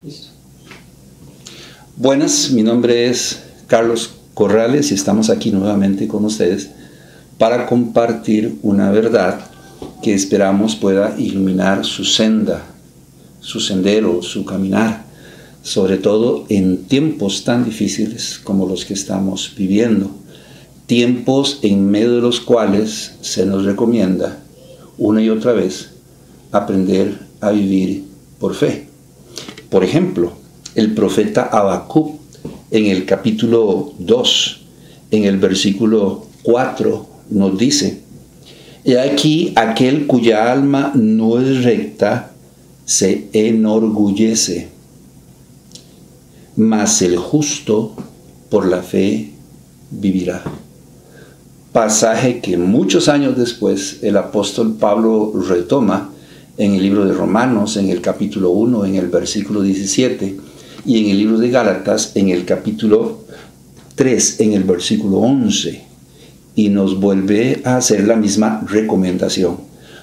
Listo. Buenas, mi nombre es Carlos Corrales y estamos aquí nuevamente con ustedes para compartir una verdad que esperamos pueda iluminar su senda, su sendero, su caminar, sobre todo en tiempos tan difíciles como los que estamos viviendo, tiempos en medio de los cuales se nos recomienda una y otra vez aprender a vivir por fe. Por ejemplo, el profeta Habacuc en el capítulo 2, en el versículo 4, nos dice: He aquí aquel cuya alma no es recta se enorgullece, mas el justo por la fe vivirá. Pasaje que muchos años después el apóstol Pablo retoma en el libro de Romanos, en el capítulo 1, en el versículo 17, y en el libro de Gálatas, en el capítulo 3, en el versículo 11, y nos vuelve a hacer la misma recomendación: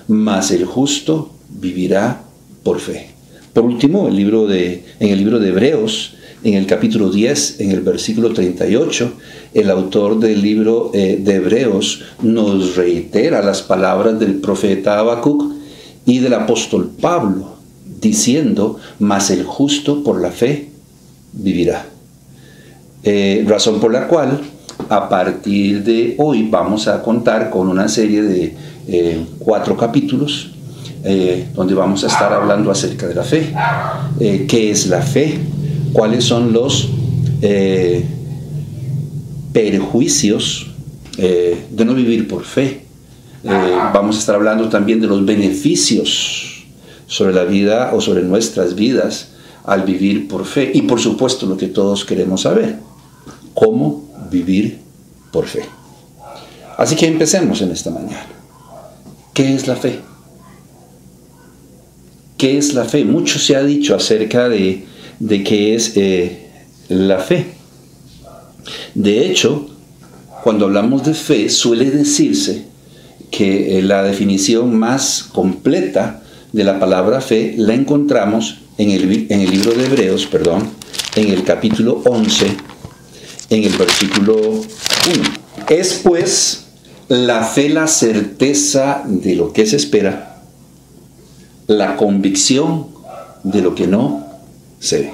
mas el justo vivirá por fe. Por último, en el libro de Hebreos, en el capítulo 10, en el versículo 38, el autor del libro de Hebreos nos reitera las palabras del profeta Habacuc y del apóstol Pablo, diciendo: mas el justo por la fe vivirá. Razón por la cual a partir de hoy vamos a contar con una serie de 4 capítulos donde vamos a estar hablando acerca de la fe. ¿Qué es la fe? ¿Cuáles son los perjuicios de no vivir por fe? Vamos a estar hablando también de los beneficios sobre la vida o sobre nuestras vidas al vivir por fe. Y por supuesto lo que todos queremos saber: cómo vivir por fe. Así que empecemos en esta mañana. ¿Qué es la fe? ¿Qué es la fe? Mucho se ha dicho acerca de qué es la fe. De hecho, cuando hablamos de fe, suele decirse que la definición más completa de la palabra fe la encontramos en el libro de Hebreos, en el capítulo 11, en el versículo 1. Es pues la fe la certeza de lo que se espera, la convicción de lo que no se ve.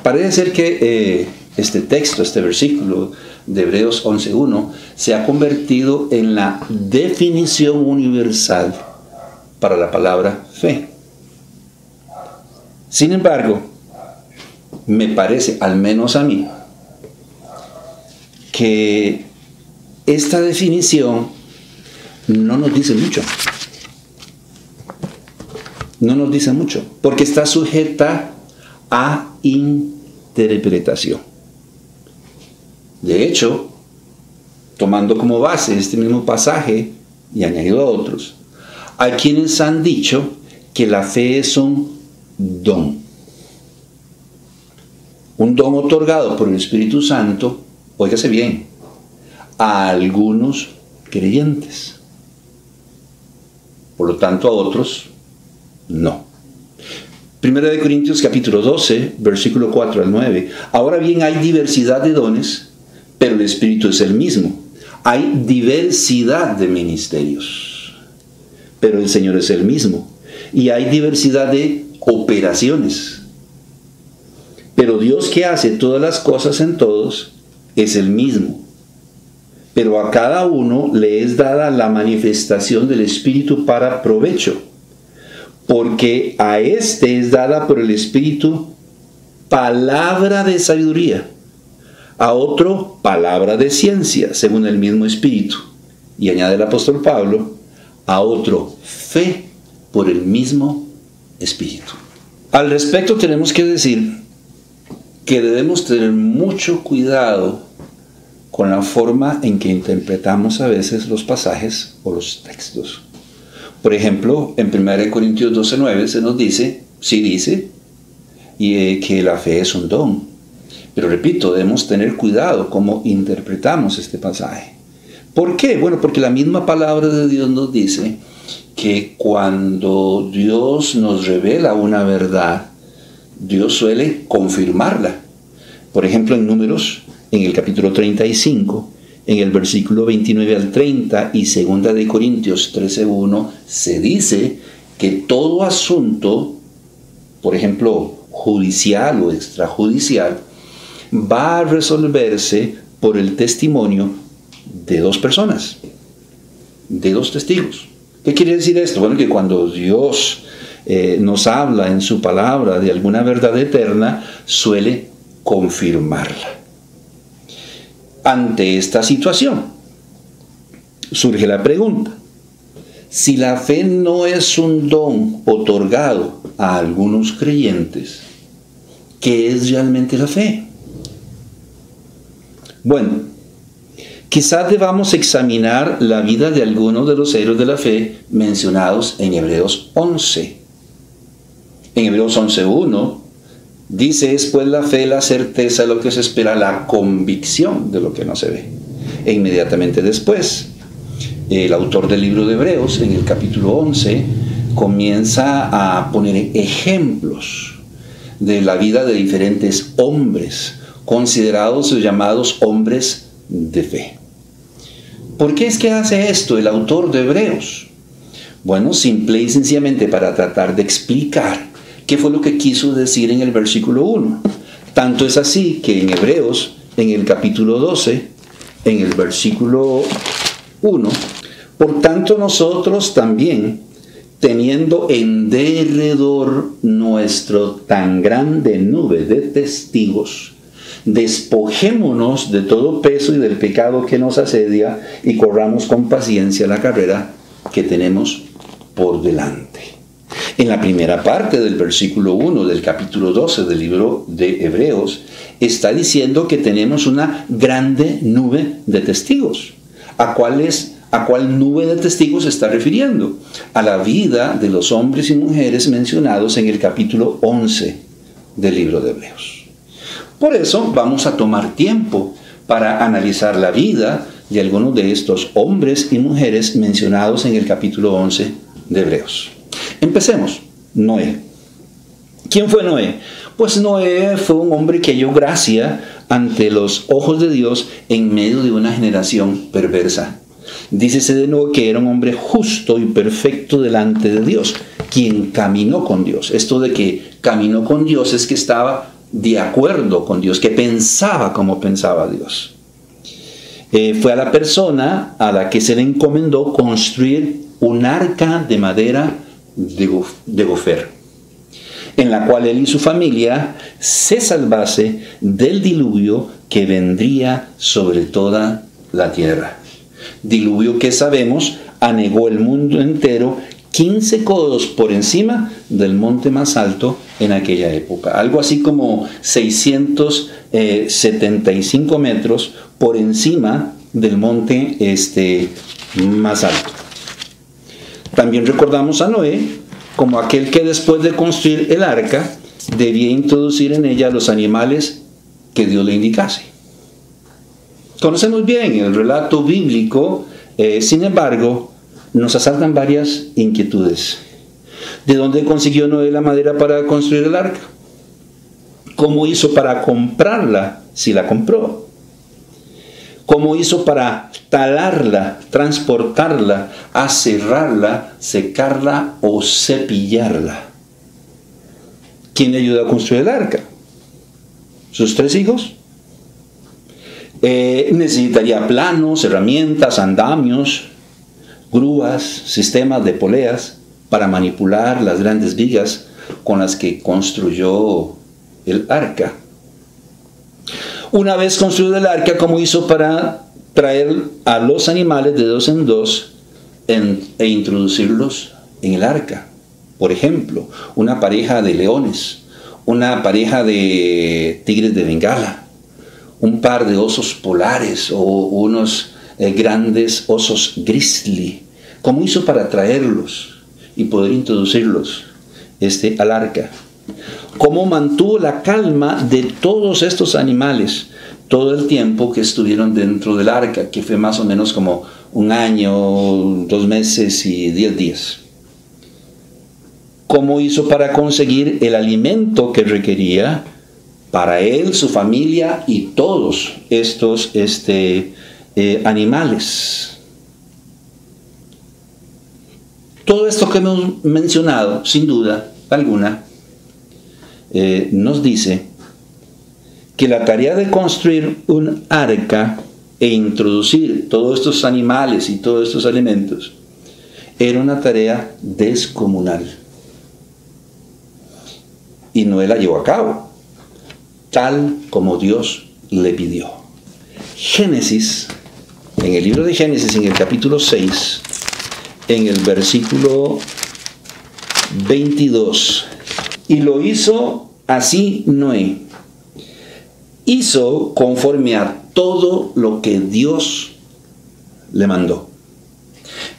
Parece ser que este texto, este versículo de Hebreos 11.1 se ha convertido en la definición universal para la palabra fe. Sin embargo, me parece, al menos a mí, que esta definición no nos dice mucho. No nos dice mucho, porque está sujeta a interpretación. De hecho, tomando como base este mismo pasaje y añadido a otros, hay quienes han dicho que la fe es un don otorgado por el Espíritu Santo, óigase bien, a algunos creyentes. Por lo tanto, a otros no. Primera de Corintios capítulo 12, versículo 4 al 9. Ahora bien, hay diversidad de dones, pero el Espíritu es el mismo. Hay diversidad de ministerios, pero el Señor es el mismo. Y hay diversidad de operaciones, pero Dios, que hace todas las cosas en todos, es el mismo. Pero a cada uno le es dada la manifestación del Espíritu para provecho, porque a éste es dada por el Espíritu palabra de sabiduría, a otro palabra de ciencia, según el mismo Espíritu. Y añade el apóstol Pablo: a otro fe por el mismo Espíritu. Al respecto tenemos que decir que debemos tener mucho cuidado con la forma en que interpretamos a veces los pasajes o los textos. Por ejemplo, en 1 Corintios 12.9 se nos dice, que la fe es un don. Pero repito, debemos tener cuidado cómo interpretamos este pasaje. ¿Por qué? Bueno, porque la misma palabra de Dios nos dice que cuando Dios nos revela una verdad, Dios suele confirmarla. Por ejemplo, en Números, en el capítulo 35, en el versículo 29 al 30 y 2 de Corintios 13:1, se dice que todo asunto, por ejemplo, judicial o extrajudicial, va a resolverse por el testimonio de dos personas, de dos testigos. ¿Qué quiere decir esto? Bueno, que cuando Dios nos habla en su palabra de alguna verdad eterna, suele confirmarla. Ante esta situación, surge la pregunta: si la fe no es un don otorgado a algunos creyentes, ¿qué es realmente la fe? Bueno, quizás debamos examinar la vida de algunos de los héroes de la fe mencionados en Hebreos 11. En Hebreos 11:1 dice: es pues la fe la certeza de lo que se espera, la convicción de lo que no se ve. E inmediatamente después, el autor del libro de Hebreos, en el capítulo 11, comienza a poner ejemplos de la vida de diferentes hombres, considerados o llamados hombres de fe. ¿Por qué es que hace esto el autor de Hebreos? Bueno, simple y sencillamente para tratar de explicar qué fue lo que quiso decir en el versículo 1. Tanto es así que en Hebreos, en el capítulo 12, en el versículo 1, por tanto nosotros también, teniendo en derredor nuestro tan grande nube de testigos, despojémonos de todo peso y del pecado que nos asedia y corramos con paciencia la carrera que tenemos por delante. En la primera parte del versículo 1 del capítulo 12 del libro de Hebreos, está diciendo que tenemos una grande nube de testigos. ¿A cuál nube de testigos se está refiriendo? A la vida de los hombres y mujeres mencionados en el capítulo 11 del libro de Hebreos. Por eso vamos a tomar tiempo para analizar la vida de algunos de estos hombres y mujeres mencionados en el capítulo 11 de Hebreos. Empecemos. Noé. ¿Quién fue Noé? Pues Noé fue un hombre que halló gracia ante los ojos de Dios en medio de una generación perversa. Dícese de Noé que era un hombre justo y perfecto delante de Dios, quien caminó con Dios. Esto de que caminó con Dios es que estaba de acuerdo con Dios, que pensaba como pensaba Dios. Fue a la persona a la que se le encomendó construir un arca de madera de gofer, en la cual él y su familia se salvase del diluvio que vendría sobre toda la tierra. Diluvio que sabemos anegó el mundo entero 15 codos por encima del monte más alto en aquella época. Algo así como 675 metros por encima del monte más alto. También recordamos a Noé como aquel que después de construir el arca debía introducir en ella los animales que Dios le indicase. Conocemos bien el relato bíblico, sin embargo, nos asaltan varias inquietudes. ¿De dónde consiguió Noé la madera para construir el arca? ¿Cómo hizo para comprarla si la compró? ¿Cómo hizo para talarla, transportarla, aserrarla, secarla o cepillarla? ¿Quién le ayudó a construir el arca? ¿Sus 3 hijos? Necesitaría planos, herramientas, andamios, grúas, sistemas de poleas para manipular las grandes vigas con las que construyó el arca. Una vez construido el arca, ¿cómo hizo para traer a los animales de 2 en 2 e introducirlos en el arca? Por ejemplo, una pareja de leones, una pareja de tigres de Bengala, un par de osos polares o unos grandes osos grizzly. ¿Cómo hizo para traerlos y poder introducirlos al arca? ¿Cómo mantuvo la calma de todos estos animales todo el tiempo que estuvieron dentro del arca, que fue más o menos como 1 año, 2 meses y 10 días? cómo hizo para conseguir el alimento que requería para él, su familia y todos estos animales. Todo esto que hemos mencionado, sin duda alguna, nos dice que la tarea de construir un arca e introducir todos estos animales y todos estos alimentos era una tarea descomunal. Y Noé la llevó a cabo, tal como Dios le pidió. Génesis, en el libro de Génesis, en el capítulo 6, en el versículo 22, y lo hizo así Noé. Hizo conforme a todo lo que Dios le mandó.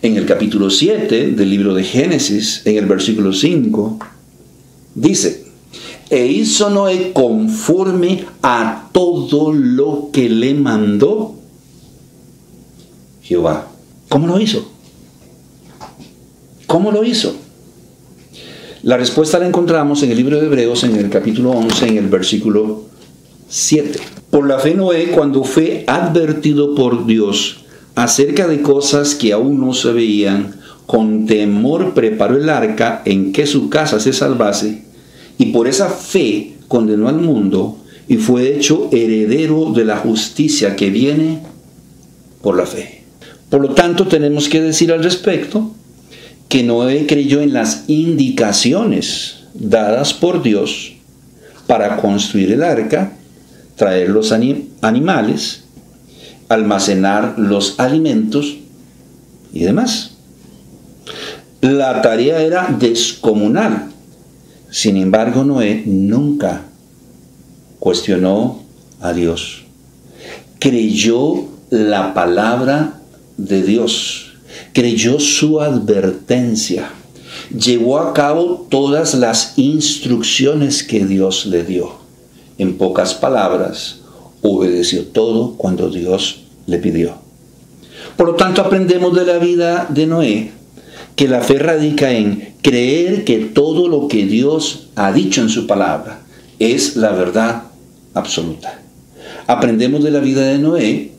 En el capítulo 7 del libro de Génesis, en el versículo 5, dice: e hizo Noé conforme a todo lo que le mandó Jehová. ¿Cómo lo hizo? ¿Cómo lo hizo? La respuesta la encontramos en el libro de Hebreos, en el capítulo 11, en el versículo 7. Por la fe Noé, cuando fue advertido por Dios acerca de cosas que aún no se veían, con temor preparó el arca en que su casa se salvase, y por esa fe condenó al mundo y fue hecho heredero de la justicia que viene por la fe. Por lo tanto, tenemos que decir al respecto que Noé creyó en las indicaciones dadas por Dios para construir el arca, traer los animales, almacenar los alimentos y demás. La tarea era descomunal. Sin embargo, Noé nunca cuestionó a Dios. Creyó la palabra de Dios. Creyó su advertencia. Llevó a cabo todas las instrucciones que Dios le dio. En pocas palabras, obedeció todo cuando Dios le pidió. Por lo tanto, aprendemos de la vida de Noé que la fe radica en creer que todo lo que Dios ha dicho en su palabra es la verdad absoluta. Aprendemos de la vida de Noé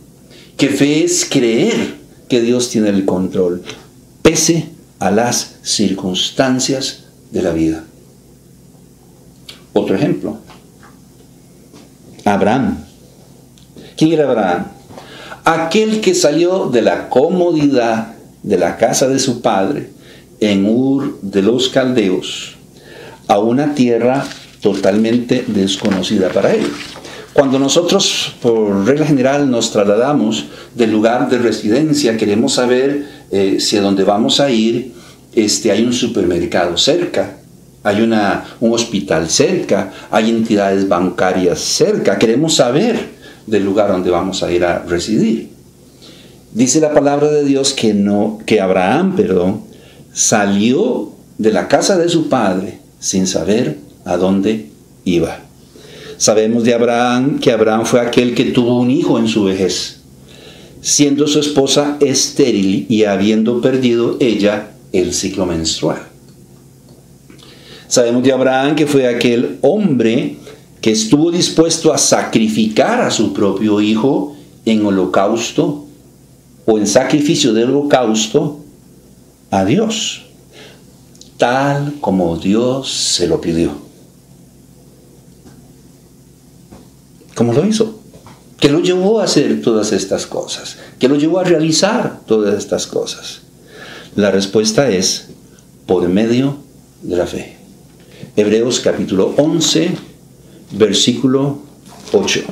que fe es creer que Dios tiene el control, pese a las circunstancias de la vida. Otro ejemplo. Abraham. ¿Quién era Abraham? Aquel que salió de la comodidad de la casa de su padre en Ur de los Caldeos a una tierra totalmente desconocida para él. Cuando nosotros, por regla general, nos trasladamos del lugar de residencia, queremos saber si a donde vamos a ir hay un supermercado cerca, hay un hospital cerca, hay entidades bancarias cerca. Queremos saber del lugar donde vamos a ir a residir. Dice la palabra de Dios que Abraham, salió de la casa de su padre sin saber a dónde iba. Sabemos de Abraham que Abraham fue aquel que tuvo un hijo en su vejez, siendo su esposa estéril y habiendo perdido ella el ciclo menstrual. Sabemos de Abraham que fue aquel hombre que estuvo dispuesto a sacrificar a su propio hijo en holocausto o en sacrificio de holocausto a Dios, tal como Dios se lo pidió. ¿Cómo lo hizo? ¿Qué lo llevó a hacer todas estas cosas? ¿Qué lo llevó a realizar todas estas cosas? La respuesta es por medio de la fe. Hebreos capítulo 11, versículo 8.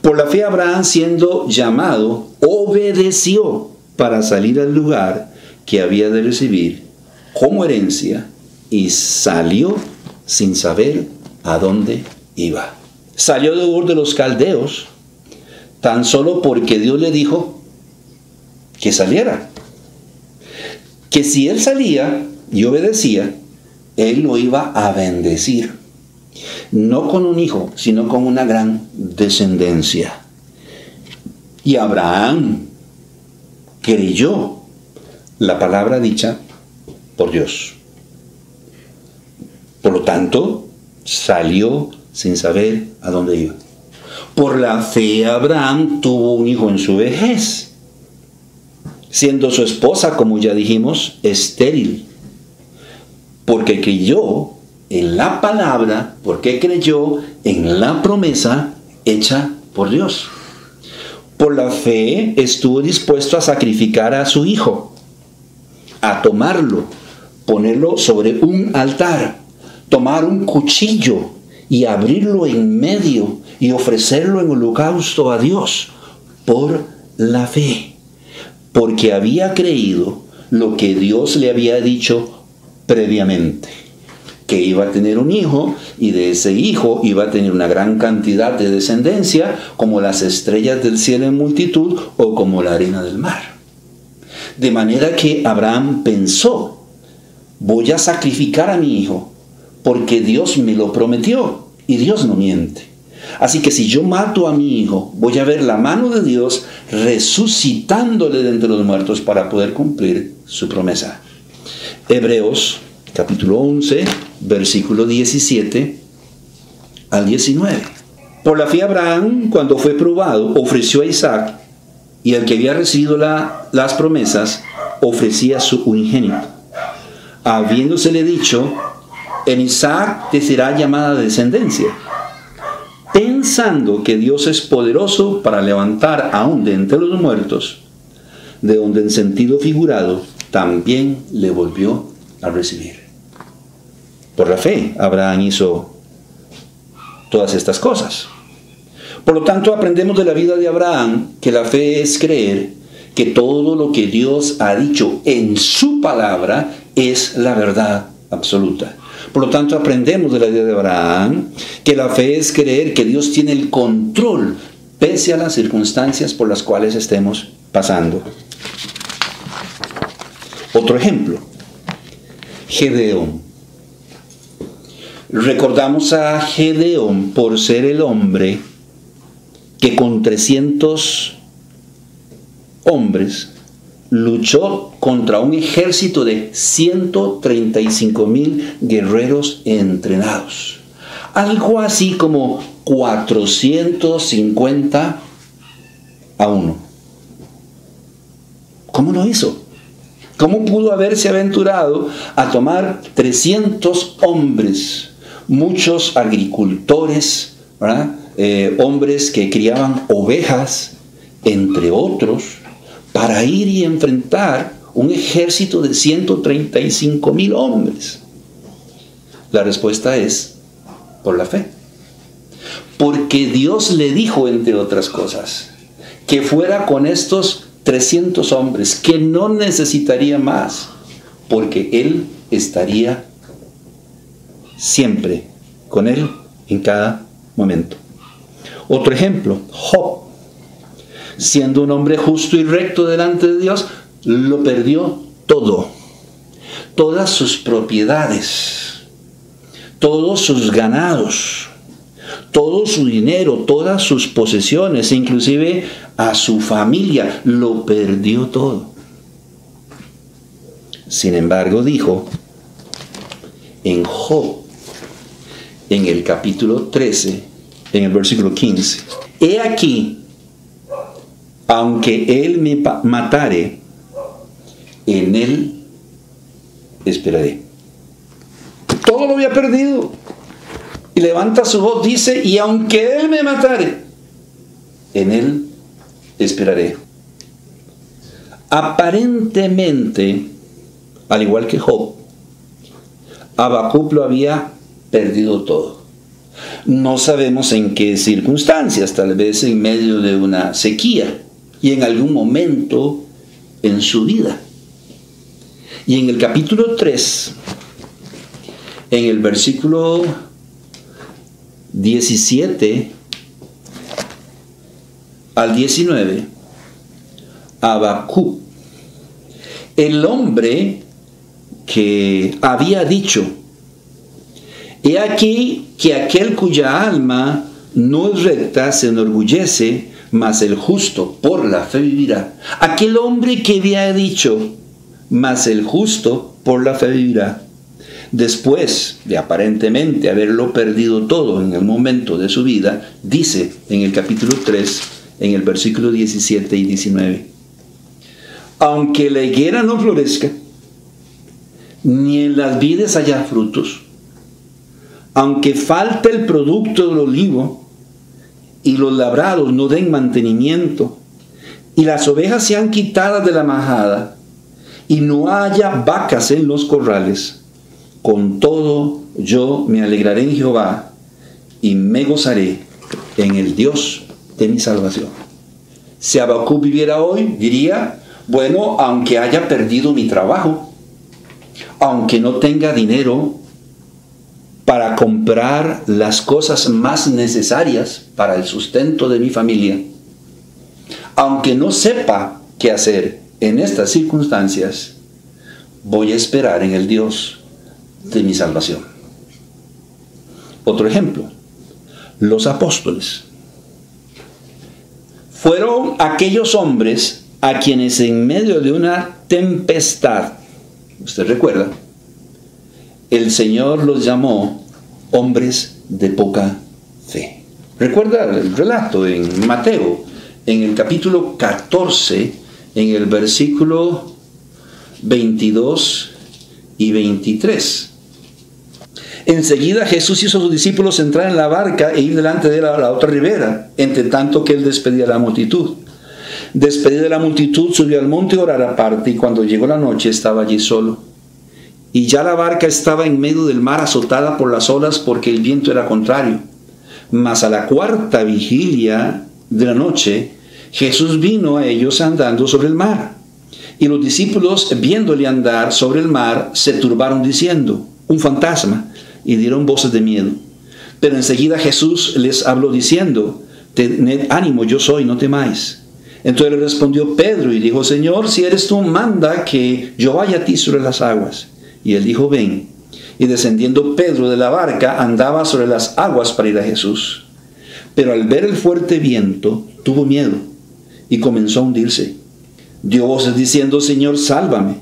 Por la fe Abraham, siendo llamado, obedeció para salir al lugar que había de recibir como herencia y salió sin saber a dónde iba. Salió de Ur de los Caldeos tan solo porque Dios le dijo que saliera. Que si él salía y obedecía, él lo iba a bendecir. No con un hijo, sino con una gran descendencia. Y Abraham creyó la palabra dicha por Dios. Por lo tanto, salió sin saber a dónde iba. Por la fe, Abraham tuvo un hijo en su vejez, siendo su esposa, como ya dijimos, estéril, porque creyó en la palabra, porque creyó en la promesa hecha por Dios. Por la fe estuvo dispuesto a sacrificar a su hijo, a tomarlo, ponerlo sobre un altar, tomar un cuchillo y abrirlo en medio y ofrecerlo en holocausto a Dios por la fe, porque había creído lo que Dios le había dicho previamente, que iba a tener un hijo y de ese hijo iba a tener una gran cantidad de descendencia, como las estrellas del cielo en multitud o como la arena del mar. De manera que Abraham pensó, voy a sacrificar a mi hijo porque Dios me lo prometió y Dios no miente. Así que si yo mato a mi hijo, voy a ver la mano de Dios resucitándole de entre los muertos para poder cumplir su promesa. Hebreos capítulo 11, versículo 17 al 19. Por la fe Abraham, cuando fue probado, ofreció a Isaac, y el que había recibido las promesas, ofrecía su unigénito, habiéndosele dicho, en Isaac te será llamada descendencia, pensando que Dios es poderoso para levantar aún de entre los muertos, de donde en sentido figurado también le volvió a recibir. Por la fe, Abraham hizo todas estas cosas. Por lo tanto, aprendemos de la vida de Abraham que la fe es creer que todo lo que Dios ha dicho en su palabra es la verdad absoluta. Por lo tanto, aprendemos de la vida de Abraham que la fe es creer que Dios tiene el control pese a las circunstancias por las cuales estemos pasando. Otro ejemplo, Gedeón. Recordamos a Gedeón por ser el hombre que con 300 hombres luchó contra un ejército de 135,000 guerreros entrenados. Algo así como 450 a 1. ¿Cómo lo hizo? ¿Cómo pudo haberse aventurado a tomar 300 hombres? Muchos agricultores, ¿verdad? Hombres que criaban ovejas, entre otros, para ir y enfrentar un ejército de 135,000 hombres. La respuesta es por la fe. Porque Dios le dijo, entre otras cosas, que fuera con estos 300 hombres, que no necesitaría más, porque Él estaría siempre con él en cada momento. Otro ejemplo, Job, siendo un hombre justo y recto delante de Dios, lo perdió todo, todas sus propiedades, todos sus ganados, todo su dinero, todas sus posesiones, inclusive a su familia, lo perdió todo. Sin embargo, dijo en Job, en el capítulo 13, en el versículo 15, he aquí, aunque él me matare, en él esperaré. Todo lo había perdido. Y levanta su voz, dice, y aunque él me matare, en él esperaré. Aparentemente, al igual que Job, Habacuc lo había perdido todo. No sabemos en qué circunstancias, tal vez en medio de una sequía y en algún momento en su vida. Y en el capítulo 3, en el versículo 17 al 19, Habacuc, el hombre que había dicho, he aquí que aquel cuya alma no es recta se enorgullece, mas el justo por la fe vivirá. Aquel hombre que había dicho, mas el justo por la fe vivirá. después de aparentemente haberlo perdido todo en el momento de su vida, dice en el capítulo 3, en el versículo 17 y 19, aunque la higuera no florezca, ni en las vides haya frutos, aunque falte el producto del olivo, y los labrados no den mantenimiento, y las ovejas sean quitadas de la majada, y no haya vacas en los corrales, con todo yo me alegraré en Jehová, y me gozaré en el Dios de mi salvación. Si Habacuc viviera hoy, diría, bueno, aunque haya perdido mi trabajo, aunque no tenga dinero para comprar las cosas más necesarias para el sustento de mi familia, aunque no sepa qué hacer en estas circunstancias, voy a esperar en el Dios de mi salvación. Otro ejemplo, los apóstoles fueron aquellos hombres a quienes en medio de una tempestad, usted recuerda, el Señor los llamó hombres de poca fe. Recuerda el relato en Mateo, en el capítulo 14, en el versículo 22 y 23. Enseguida Jesús hizo a sus discípulos entrar en la barca e ir delante de él a la otra ribera, entre tanto que él despedía a la multitud. Despedida de la multitud, subió al monte a orar aparte, y cuando llegó la noche estaba allí solo. Y ya la barca estaba en medio del mar, azotada por las olas, porque el viento era contrario. Mas a la cuarta vigilia de la noche, Jesús vino a ellos andando sobre el mar. Y los discípulos, viéndole andar sobre el mar, se turbaron diciendo, un fantasma, y dieron voces de miedo. Pero enseguida Jesús les habló diciendo, tened ánimo, yo soy, no temáis. Entonces le respondió Pedro y dijo, Señor, si eres tú, manda que yo vaya a ti sobre las aguas. Y él dijo, ven. Y descendiendo Pedro de la barca, andaba sobre las aguas para ir a Jesús. Pero al ver el fuerte viento, tuvo miedo y comenzó a hundirse. Dio voces diciendo, Señor, sálvame.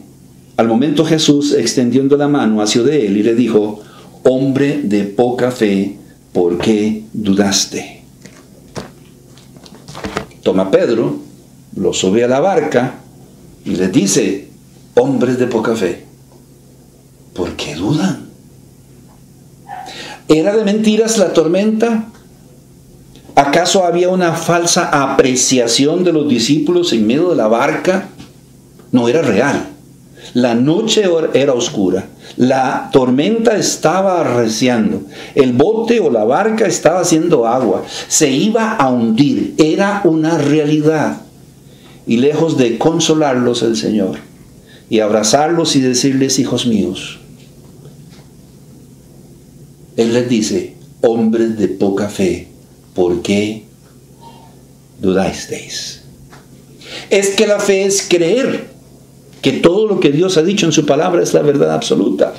Al momento Jesús, extendiendo la mano, asió de él y le dijo, hombre de poca fe, ¿por qué dudaste? Toma Pedro, lo sube a la barca y les dice, hombres de poca fe, ¿por qué dudan? ¿Era de mentiras la tormenta? ¿Acaso había una falsa apreciación de los discípulos en medio de la barca? No, era real. La noche era oscura. La tormenta estaba arreciando. El bote o la barca estaba haciendo agua. Se iba a hundir. Era una realidad. Y lejos de consolarlos el Señor y abrazarlos y decirles, hijos míos, Él les dice, hombres de poca fe, ¿por qué dudasteis? Es que la fe es creer que todo lo que Dios ha dicho en su palabra es la verdad absoluta.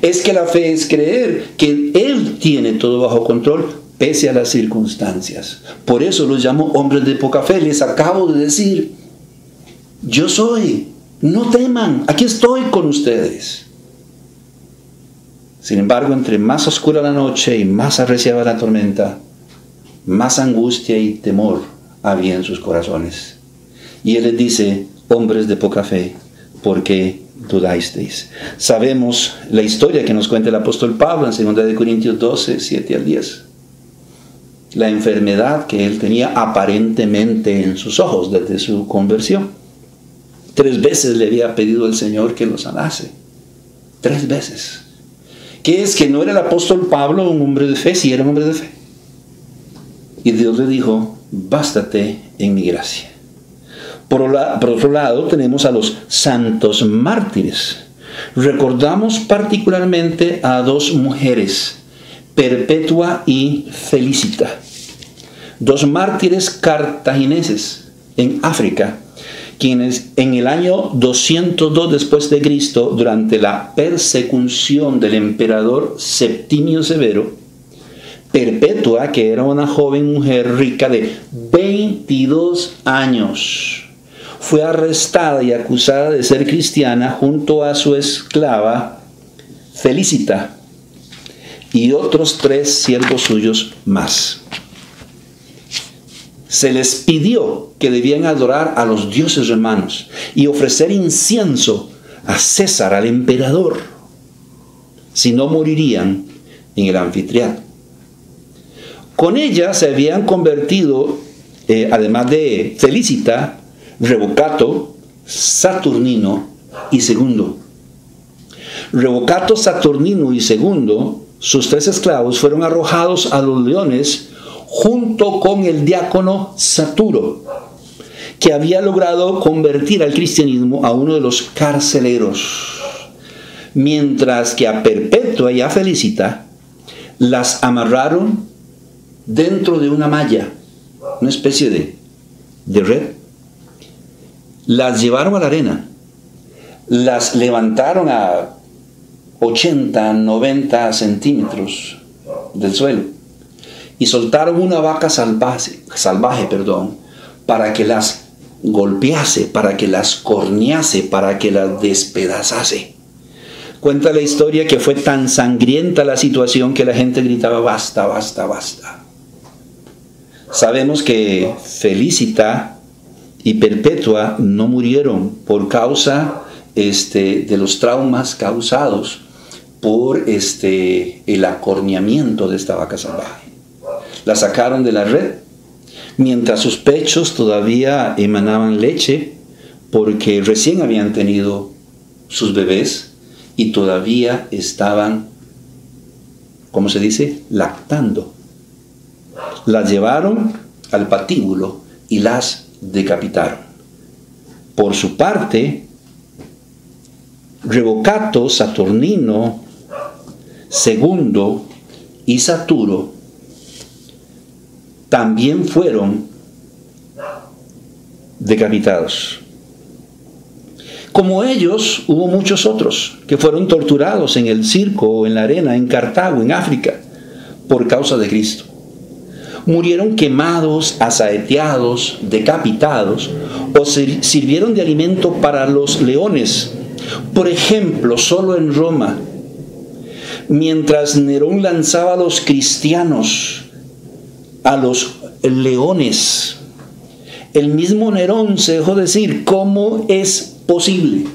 Es que la fe es creer que Él tiene todo bajo control pese a las circunstancias. Por eso los llamo hombres de poca fe. Les acabo de decir, yo soy, no teman, aquí estoy con ustedes. Sin embargo, entre más oscura la noche y más arreciaba la tormenta, más angustia y temor había en sus corazones. Y Él les dice, hombres de poca fe, ¿por qué dudasteis? Sabemos la historia que nos cuenta el apóstol Pablo en 2 Corintios 12, 7 al 10. La enfermedad que él tenía aparentemente en sus ojos desde su conversión. 3 veces le había pedido al Señor que lo sanase. 3 veces. ¿Qué es? Que no era el apóstol Pablo un hombre de fe, sí era un hombre de fe. Y Dios le dijo, bástate en mi gracia. Por otro lado, tenemos a los santos mártires. Recordamos particularmente a 2 mujeres, Perpetua y Felicita, 2 mártires cartagineses en África, quienes en el año 202 después de Cristo, durante la persecución del emperador Septimio Severo, Perpetua, que era una joven mujer rica de 22 años, fue arrestada y acusada de ser cristiana junto a su esclava Felicita y otros 3 siervos suyos más. Se les pidió que debían adorar a los dioses romanos y ofrecer incienso a César, al emperador, si no morirían en el anfiteatro. Con ella se habían convertido, además de Felicita, Revocato, Saturnino y Segundo. Revocato, Saturnino y Segundo, sus 3 esclavos, fueron arrojados a los leones junto con el diácono Saturo, que había logrado convertir al cristianismo a uno de los carceleros, mientras que a Perpetua y a Felicita las amarraron dentro de una malla, una especie de red. Las llevaron a la arena, las levantaron a 80, 90 centímetros del suelo y soltaron una vaca salvaje, para que las golpease, para que las cornease, para que las despedazase. Cuenta la historia que fue tan sangrienta la situación que la gente gritaba: basta, basta, basta. Sabemos que Felicita y Perpetua no murieron por causa de los traumas causados por el acorneamiento de esta vaca salvaje. La sacaron de la red mientras sus pechos todavía emanaban leche, porque recién habían tenido sus bebés y todavía estaban, ¿cómo se dice?, lactando. Las llevaron al patíbulo y las decapitaron. Por su parte, Revocato, Saturnino, Segundo y Saturo también fueron decapitados. Como ellos, hubo muchos otros que fueron torturados en el circo o en la arena, en Cartago, en África, por causa de Cristo. Murieron quemados, asaeteados, decapitados, o sirvieron de alimento para los leones. Por ejemplo, solo en Roma, mientras Nerón lanzaba a los cristianos a los leones, el mismo Nerón se dejó decir: ¿cómo es posible?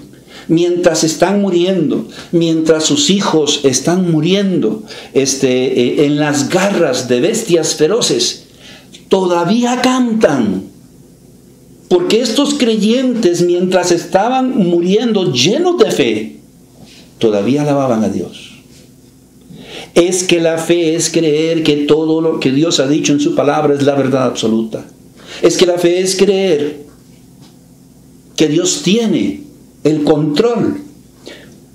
Mientras están muriendo, mientras sus hijos están muriendo en las garras de bestias feroces, todavía cantan. Porque estos creyentes, mientras estaban muriendo llenos de fe, todavía alababan a Dios. Es que la fe es creer que todo lo que Dios ha dicho en su palabra es la verdad absoluta. Es que la fe es creer que Dios tiene el control,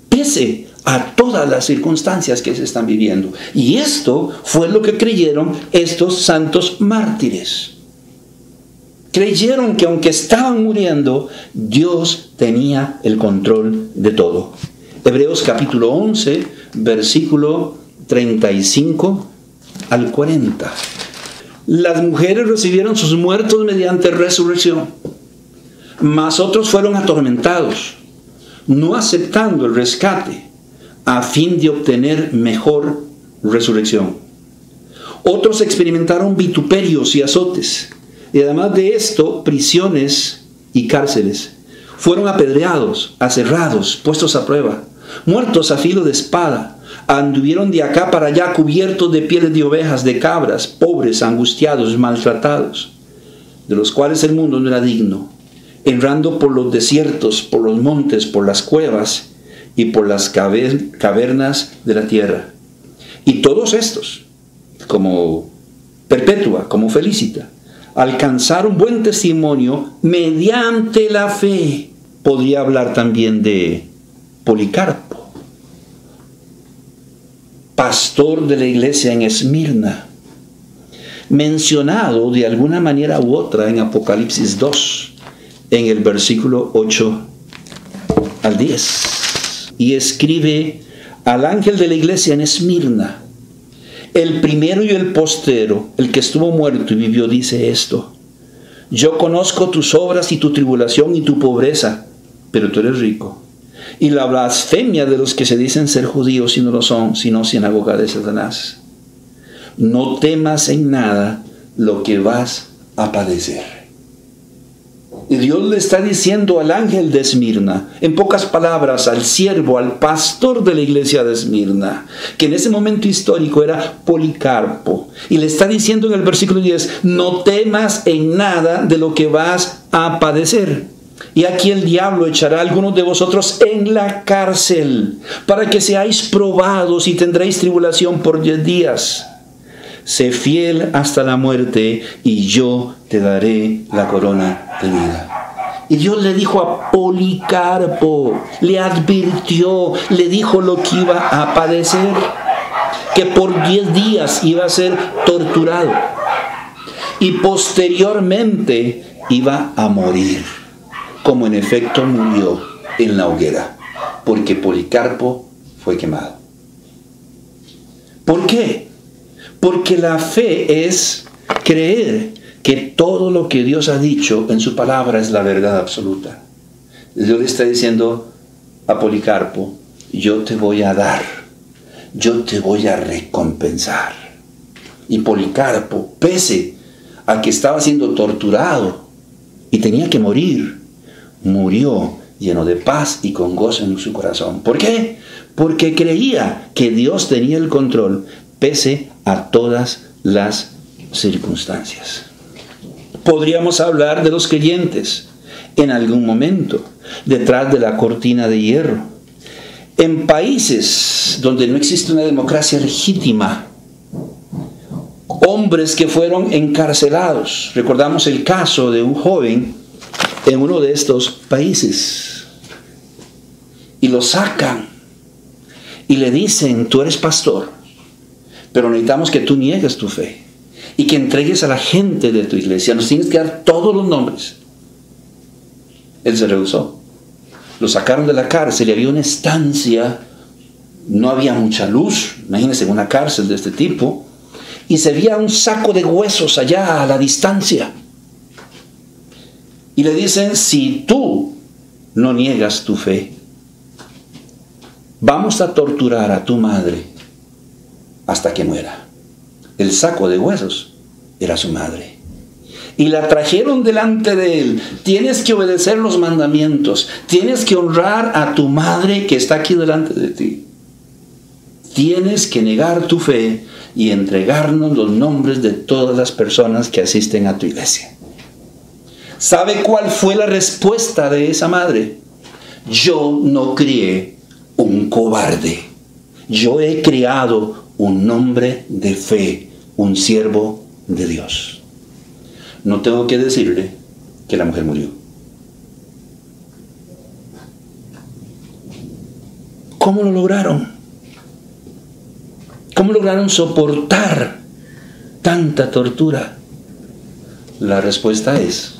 pese a todas las circunstancias que se están viviendo. Y esto fue lo que creyeron estos santos mártires. Creyeron que aunque estaban muriendo, Dios tenía el control de todo. Hebreos capítulo 11, versículo 35 al 40. Las mujeres recibieron sus muertos mediante resurrección, mas otros fueron atormentados, no aceptando el rescate, a fin de obtener mejor resurrección. Otros experimentaron vituperios y azotes, y además de esto, prisiones y cárceles. Fueron apedreados, aserrados, puestos a prueba, muertos a filo de espada. Anduvieron de acá para allá cubiertos de pieles de ovejas, de cabras, pobres, angustiados, maltratados, de los cuales el mundo no era digno, errando por los desiertos, por los montes, por las cuevas y por las cavernas de la tierra. Y todos estos, como Perpetua, como Felicita, alcanzaron buen testimonio mediante la fe. Podría hablar también de Policarpo, pastor de la iglesia en Esmirna, mencionado de alguna manera u otra en Apocalipsis 2, en el versículo 8 al 10. Y escribe al ángel de la iglesia en Esmirna: el primero y el postero, el que estuvo muerto y vivió, dice esto: yo conozco tus obras y tu tribulación y tu pobreza, pero tú eres rico. y la blasfemia de los que se dicen ser judíos y no lo son, sino sinagoga de Satanás. No temas en nada lo que vas a padecer. Y Dios le está diciendo al ángel de Esmirna, en pocas palabras, al siervo, al pastor de la iglesia de Esmirna, que en ese momento histórico era Policarpo. Y le está diciendo en el versículo 10, no temas en nada de lo que vas a padecer. Y aquí el diablo echará a algunos de vosotros en la cárcel, para que seáis probados y tendréis tribulación por 10 días. Sé fiel hasta la muerte y yo te daré la corona de vida. Y Dios le dijo a Policarpo, le advirtió, le dijo lo que iba a padecer, que por 10 días iba a ser torturado y posteriormente iba a morir, como en efecto murió en la hoguera, porque Policarpo fue quemado. ¿Por qué? Porque la fe es creer que todo lo que Dios ha dicho en su palabra es la verdad absoluta. Dios le está diciendo a Policarpo, yo te voy a dar, yo te voy a recompensar. Y Policarpo, pese a que estaba siendo torturado y tenía que morir, murió lleno de paz y con gozo en su corazón. ¿Por qué? Porque creía que Dios tenía el control pese a todas las circunstancias. Podríamos hablar de los creyentes en algún momento detrás de la cortina de hierro. En países donde no existe una democracia legítima, hombres que fueron encarcelados. Recordamos el caso de un joven en uno de estos países. Y lo sacan y le dicen, tú eres pastor, pero necesitamos que tú niegues tu fe y que entregues a la gente de tu iglesia. Nos tienes que dar todos los nombres. Él se rehusó. Lo sacaron de la cárcel y había una estancia. No había mucha luz. Imagínense una cárcel de este tipo. Y se veía un saco de huesos allá a la distancia. Y le dicen, si tú no niegas tu fe, vamos a torturar a tu madre hasta que muera. El saco de huesos era su madre. Y la trajeron delante de él. Tienes que obedecer los mandamientos. Tienes que honrar a tu madre que está aquí delante de ti. Tienes que negar tu fe y entregarnos los nombres de todas las personas que asisten a tu iglesia. ¿Sabe cuál fue la respuesta de esa madre? Yo no crié un cobarde. Yo he criado un hombre de fe, un siervo de Dios. No tengo que decirle que la mujer murió. ¿Cómo lo lograron? ¿Cómo lograron soportar tanta tortura? La respuesta es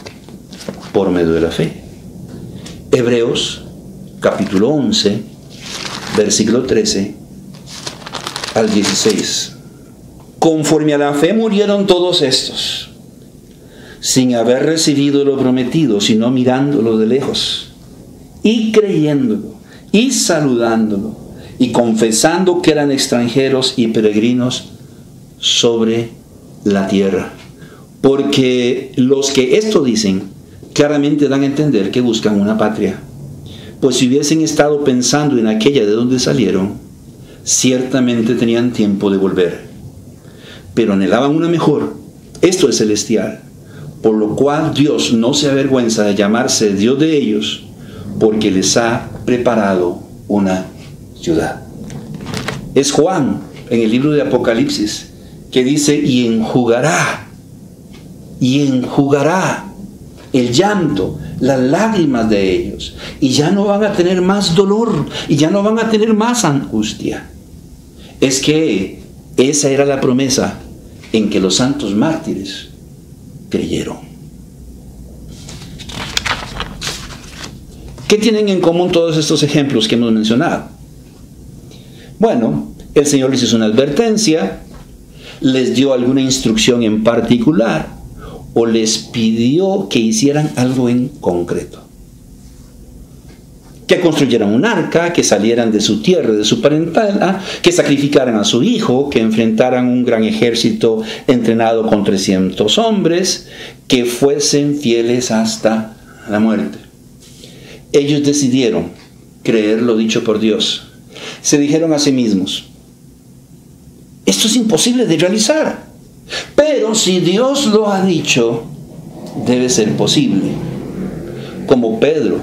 por medio de la fe. Hebreos capítulo 11, versículo 13 al 16. Conforme a la fe murieron todos estos, sin haber recibido lo prometido, sino mirándolo de lejos, y creyéndolo, y saludándolo, y confesando que eran extranjeros y peregrinos sobre la tierra. Porque los que esto dicen, claramente dan a entender que buscan una patria. Pues si hubiesen estado pensando en aquella de donde salieron, ciertamente tenían tiempo de volver. Pero anhelaban una mejor, esto es celestial, por lo cual Dios no se avergüenza de llamarse Dios de ellos, porque les ha preparado una ciudad. Es Juan, en el libro de Apocalipsis, que dice, y enjugará el llanto, las lágrimas de ellos, y ya no van a tener más dolor, y ya no van a tener más angustia. Es que esa era la promesa en que los santos mártires creyeron. ¿Qué tienen en común todos estos ejemplos que hemos mencionado? Bueno, el Señor les hizo una advertencia, les dio alguna instrucción en particular, o les pidió que hicieran algo en concreto. que construyeran un arca, que salieran de su tierra, de su parentela, que sacrificaran a su hijo, que enfrentaran un gran ejército entrenado con 300 hombres, que fuesen fieles hasta la muerte. Ellos decidieron creer lo dicho por Dios. Se dijeron a sí mismos: esto es imposible de realizar, pero si Dios lo ha dicho, debe ser posible. Como Pedro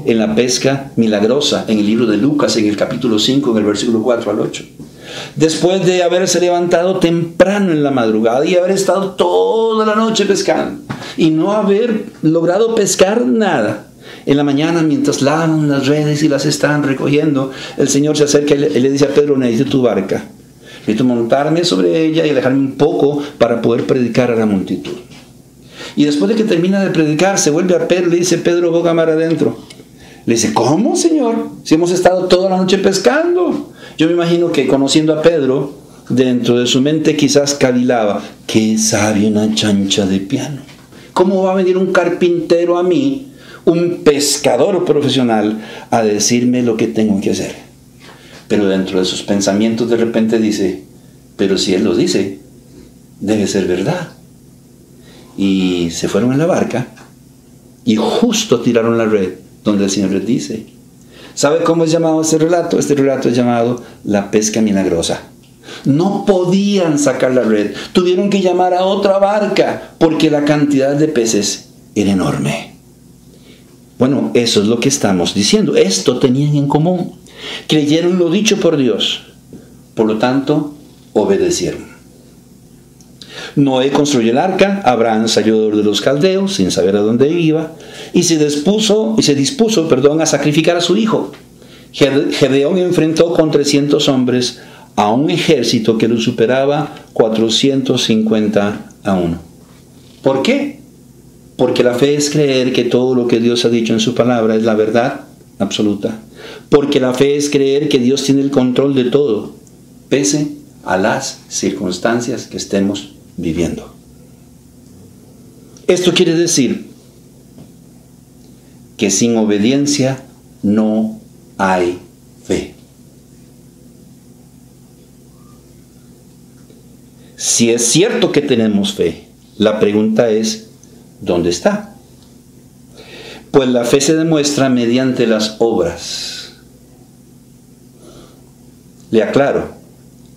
en la pesca milagrosa en el libro de Lucas, en el capítulo 5, en el versículo 4 al 8. Después de haberse levantado temprano en la madrugada y haber estado toda la noche pescando y no haber logrado pescar nada, en la mañana, mientras lavan las redes y las están recogiendo, el Señor se acerca y le dice a Pedro: necesito tu barca, necesito montarme sobre ella y alejarme un poco para poder predicar a la multitud. Y después de que termina de predicar, se vuelve a Pedro y le dice: Pedro, boga mar adentro. Le dice: ¿cómo, Señor? Si hemos estado toda la noche pescando. Yo me imagino que, conociendo a Pedro, dentro de su mente quizás cavilaba: qué sabe una chancha de piano. ¿Cómo va a venir un carpintero a mí, un pescador profesional, a decirme lo que tengo que hacer? Pero dentro de sus pensamientos de repente dice: pero si él lo dice, debe ser verdad. Y se fueron en la barca y justo tiraron la red donde el Señor les dice. ¿Sabe cómo es llamado este relato? Este relato es llamado la pesca milagrosa. No podían sacar la red, tuvieron que llamar a otra barca porque la cantidad de peces era enorme. Bueno, eso es lo que estamos diciendo. Esto tenían en común: creyeron lo dicho por Dios, por lo tanto obedecieron. Noé construyó el arca, Abraham salió de los caldeos sin saber a dónde iba y se dispuso a sacrificar a su hijo. Gedeón enfrentó con 300 hombres a un ejército que lo superaba 450 a 1. ¿Por qué? Porque la fe es creer que todo lo que Dios ha dicho en su palabra es la verdad absoluta. Porque la fe es creer que Dios tiene el control de todo, pese a las circunstancias que estemos viviendo. Esto quiere decir que sin obediencia no hay fe. Si es cierto que tenemos fe, la pregunta es: ¿dónde está? Pues la fe se demuestra mediante las obras. Le aclaro: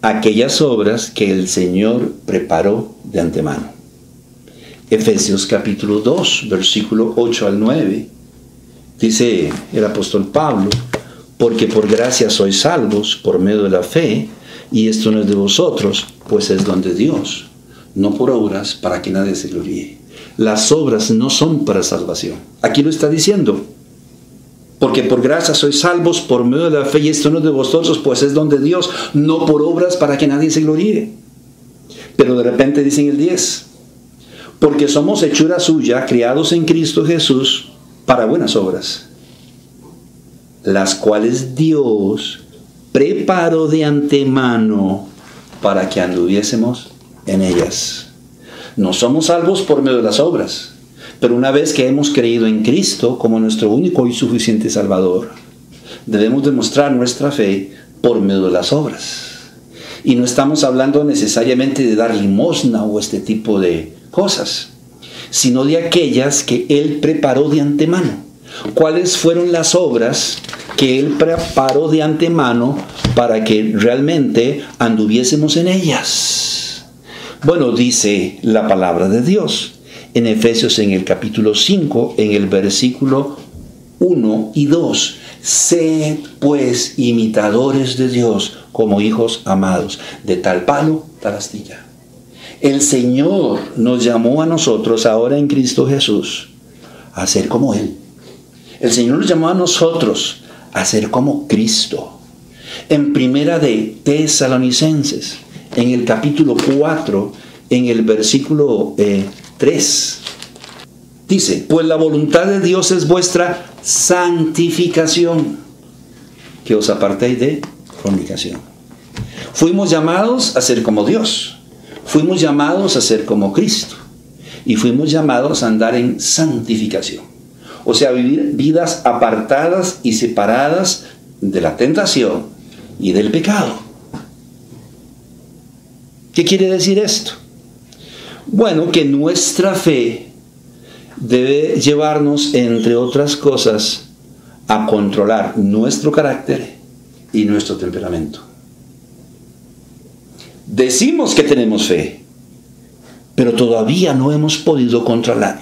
aquellas obras que el Señor preparó de antemano. Efesios capítulo 2, versículo 8 al 9. Dice el apóstol Pablo: porque por gracia sois salvos por medio de la fe, y esto no es de vosotros, pues es don de Dios, no por obras para que nadie se gloríe. Las obras no son para salvación. Aquí lo está diciendo: porque por gracia sois salvos por medio de la fe, y esto no es de vosotros, pues es don de Dios, no por obras para que nadie se gloríe. Pero de repente dice en el 10: porque somos hechura suya, criados en Cristo Jesús, para buenas obras, las cuales Dios preparó de antemano para que anduviésemos en ellas. No somos salvos por medio de las obras, pero una vez que hemos creído en Cristo como nuestro único y suficiente Salvador, debemos demostrar nuestra fe por medio de las obras. Y no estamos hablando necesariamente de dar limosna o este tipo de cosas, sino de aquellas que Él preparó de antemano. ¿Cuáles fueron las obras que Él preparó de antemano para que realmente anduviésemos en ellas? Bueno, dice la palabra de Dios en Efesios, en el capítulo 5, en el versículo 1 y 2. Sed pues imitadores de Dios como hijos amados, de tal palo, tal astilla. El Señor nos llamó a nosotros ahora en Cristo Jesús a ser como Él. El Señor nos llamó a nosotros a ser como Cristo. En primera de Tesalonicenses, en el capítulo 4, en el versículo 3, dice: pues la voluntad de Dios es vuestra santificación, que os apartéis de fornicación. Fuimos llamados a ser como Dios, fuimos llamados a ser como Cristo, y fuimos llamados a andar en santificación. O sea, vivir vidas apartadas y separadas de la tentación y del pecado. ¿Qué quiere decir esto? Bueno, que nuestra fe debe llevarnos, entre otras cosas, a controlar nuestro carácter y nuestro temperamento. Decimos que tenemos fe, pero todavía no hemos podido controlar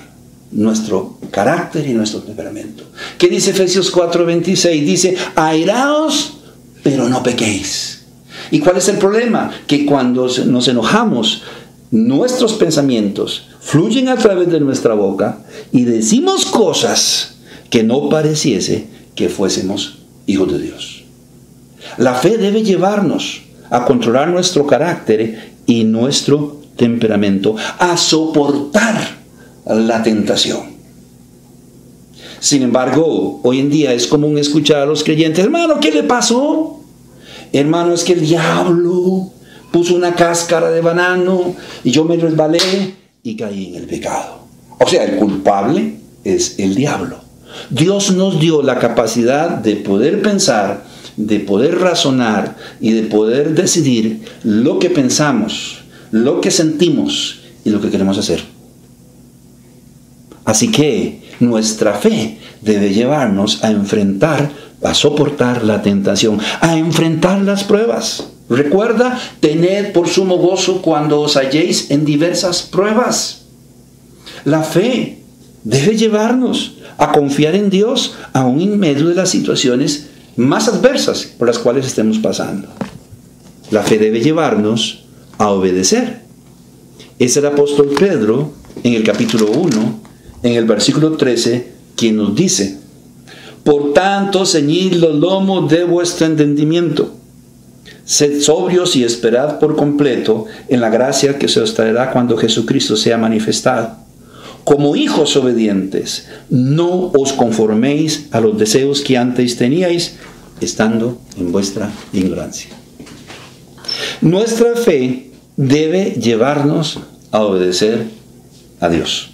nuestro carácter y nuestro temperamento. ¿Qué dice Efesios 4:26? Dice, airaos, pero no pequéis. ¿Y cuál es el problema? Que cuando nos enojamos, nuestros pensamientos fluyen a través de nuestra boca y decimos cosas que no pareciese que fuésemos hijos de Dios. La fe debe llevarnos a controlar nuestro carácter y nuestro temperamento, a soportar la tentación. Sin embargo, hoy en día es común escuchar a los creyentes, hermano, ¿qué le pasó? Hermano, es que el diablo puso una cáscara de banano y yo me resbalé y caí en el pecado. O sea, el culpable es el diablo. Dios nos dio la capacidad de poder pensar, de poder razonar y de poder decidir lo que pensamos, lo que sentimos y lo que queremos hacer. Así que nuestra fe debe llevarnos a enfrentar, a soportar la tentación, a enfrentar las pruebas. Recuerda, tened por sumo gozo cuando os halléis en diversas pruebas. La fe debe llevarnos a confiar en Dios aún en medio de las situaciones más adversas por las cuales estemos pasando. La fe debe llevarnos a obedecer. Es el apóstol Pedro en el capítulo 1, en el versículo 13, quien nos dice, por tanto, ceñid los lomos de vuestro entendimiento, sed sobrios y esperad por completo en la gracia que se os traerá cuando Jesucristo sea manifestado. Como hijos obedientes, no os conforméis a los deseos que antes teníais, estando en vuestra ignorancia. Nuestra fe debe llevarnos a obedecer a Dios.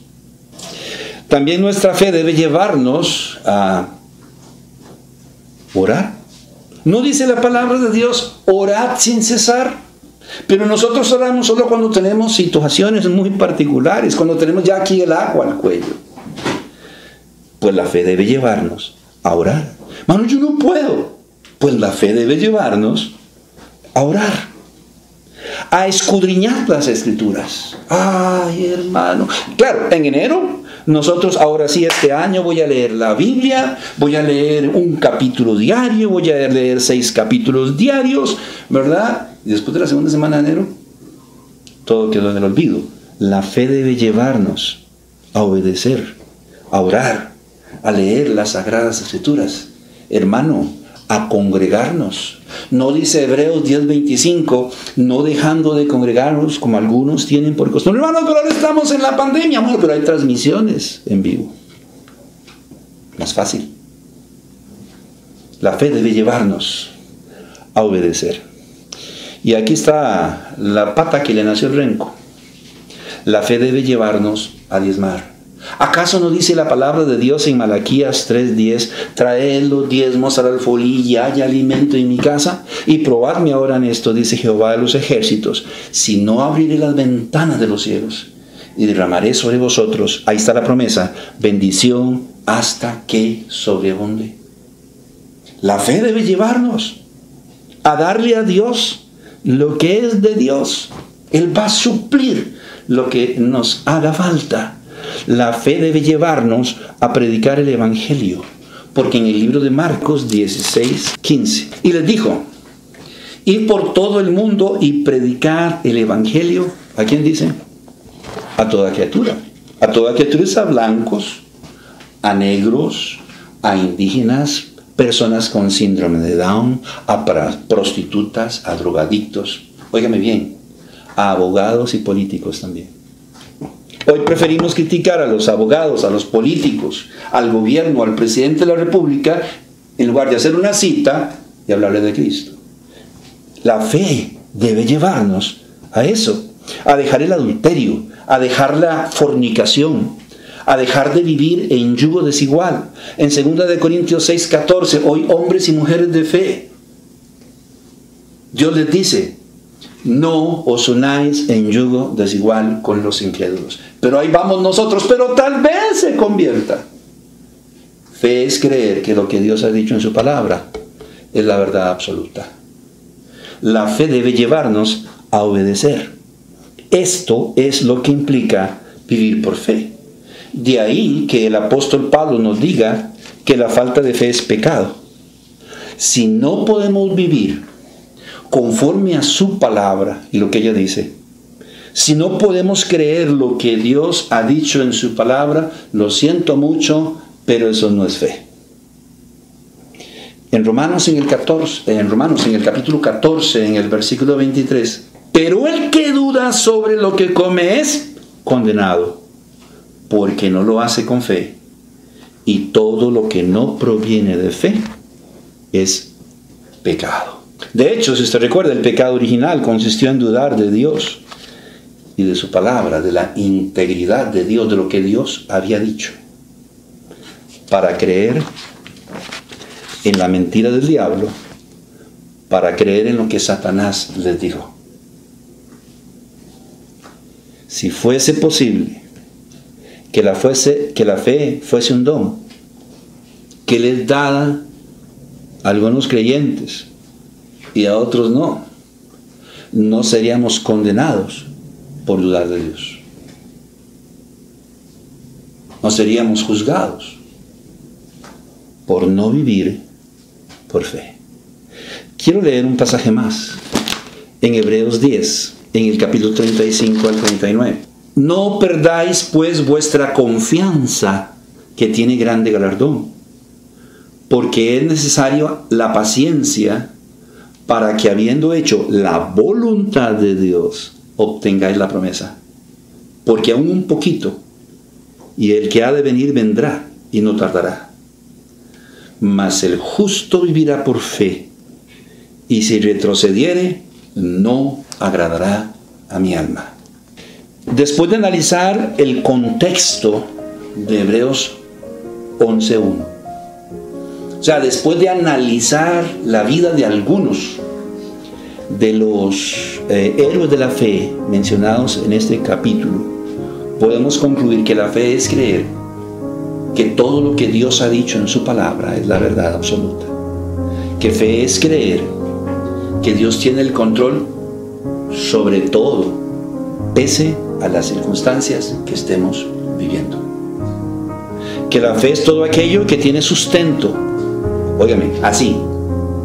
También nuestra fe debe llevarnos a orar. ¿No dice la palabra de Dios, orad sin cesar? Pero nosotros oramos solo cuando tenemos situaciones muy particulares, cuando tenemos ya aquí el agua al cuello. Pues la fe debe llevarnos a orar. Mano, yo no puedo. Pues la fe debe llevarnos a orar, a escudriñar las Escrituras. Ay, hermano. Claro, en enero, nosotros ahora sí, este año voy a leer la Biblia, voy a leer un capítulo diario, voy a leer 6 capítulos diarios, ¿verdad? Y después de la segunda semana de enero, todo quedó en el olvido. La fe debe llevarnos a obedecer, a orar, a leer las Sagradas Escrituras. Hermano, a congregarnos. No dice Hebreos 10:25, no dejando de congregarnos como algunos tienen por costumbre. Hermano, pero ahora estamos en la pandemia, amor, pero hay transmisiones en vivo. Más fácil. La fe debe llevarnos a obedecer. Y aquí está la pata que le nació el renco. La fe debe llevarnos a diezmar. ¿Acaso no dice la palabra de Dios en Malaquías 3:10, traed los diezmos al alfolí y haya alimento en mi casa? Y probadme ahora en esto, dice Jehová de los ejércitos, si no abriré las ventanas de los cielos y derramaré sobre vosotros, ahí está la promesa, bendición hasta que sobreabunde. La fe debe llevarnos a darle a Dios lo que es de Dios. Él va a suplir lo que nos haga falta. La fe debe llevarnos a predicar el Evangelio, porque en el libro de Marcos 16:15, y les dijo, id por todo el mundo y predicar el Evangelio. ¿A quién dice? A toda criatura. A toda criatura es a blancos, a negros, a indígenas, personas con síndrome de Down, a prostitutas, a drogadictos. Óigame bien, a abogados y políticos también. Hoy preferimos criticar a los abogados, a los políticos, al gobierno, al presidente de la República, en lugar de hacer una cita y hablarle de Cristo. La fe debe llevarnos a eso, a dejar el adulterio, a dejar la fornicación, a dejar de vivir en yugo desigual. En 2 Corintios 6:14, hoy hombres y mujeres de fe, Dios les dice, no os unáis en yugo desigual con los incrédulos. Pero ahí vamos nosotros, pero tal vez se convierta. Fe es creer que lo que Dios ha dicho en su palabra es la verdad absoluta. La fe debe llevarnos a obedecer. Esto es lo que implica vivir por fe. De ahí que el apóstol Pablo nos diga que la falta de fe es pecado. Si no podemos vivir conforme a su palabra y lo que ella dice, si no podemos creer lo que Dios ha dicho en su palabra, lo siento mucho, pero eso no es fe. En Romanos en el capítulo 14, en el versículo 23, pero el que duda sobre lo que come es condenado, porque no lo hace con fe, y todo lo que no proviene de fe es pecado. De hecho, si usted recuerda, el pecado original consistió en dudar de Dios y de su palabra, de la integridad de Dios, de lo que Dios había dicho, para creer en la mentira del diablo, para creer en lo que Satanás les dijo. Si fuese posible que la fe fuese un don que les dada a algunos creyentes y a otros no seríamos condenados por dudar de Dios. No seríamos juzgados por no vivir por fe. Quiero leer un pasaje más en Hebreos 10, en el capítulo 35 al 39. No perdáis pues vuestra confianza, que tiene grande galardón, porque es necesario la paciencia para que, habiendo hecho la voluntad de Dios, obtengáis la promesa. Porque aún un poquito, y el que ha de venir vendrá, y no tardará. Mas el justo vivirá por fe, y si retrocediere, no agradará a mi alma. Después de analizar el contexto de Hebreos 11:1, o sea, después de analizar la vida de algunos de los héroes de la fe mencionados en este capítulo, podemos concluir que la fe es creer que todo lo que Dios ha dicho en su palabra es la verdad absoluta. Que fe es creer que Dios tiene el control sobre todo, pese a las circunstancias que estemos viviendo. Que la fe es todo aquello que tiene sustento, óigame, así,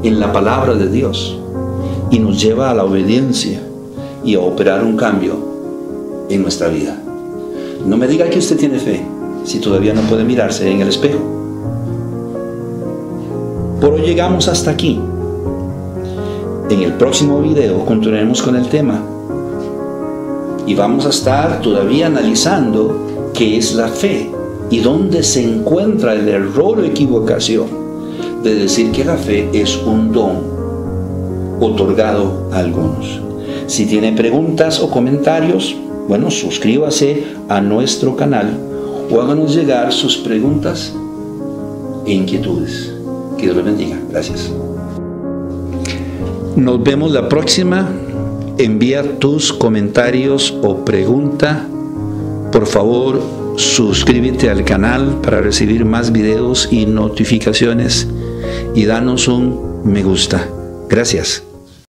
en la palabra de Dios, y nos lleva a la obediencia y a operar un cambio en nuestra vida. No me diga que usted tiene fe si todavía no puede mirarse en el espejo. Por hoy llegamos hasta aquí. En el próximo video continuaremos con el tema y vamos a estar todavía analizando qué es la fe y dónde se encuentra el error o equivocación de decir que la fe es un don otorgado a algunos. Si tiene preguntas o comentarios, bueno, suscríbase a nuestro canal o háganos llegar sus preguntas e inquietudes. Que Dios les bendiga. Gracias. Nos vemos la próxima. Envía tus comentarios o pregunta. Por favor, suscríbete al canal para recibir más videos y notificaciones y danos un me gusta. Gracias.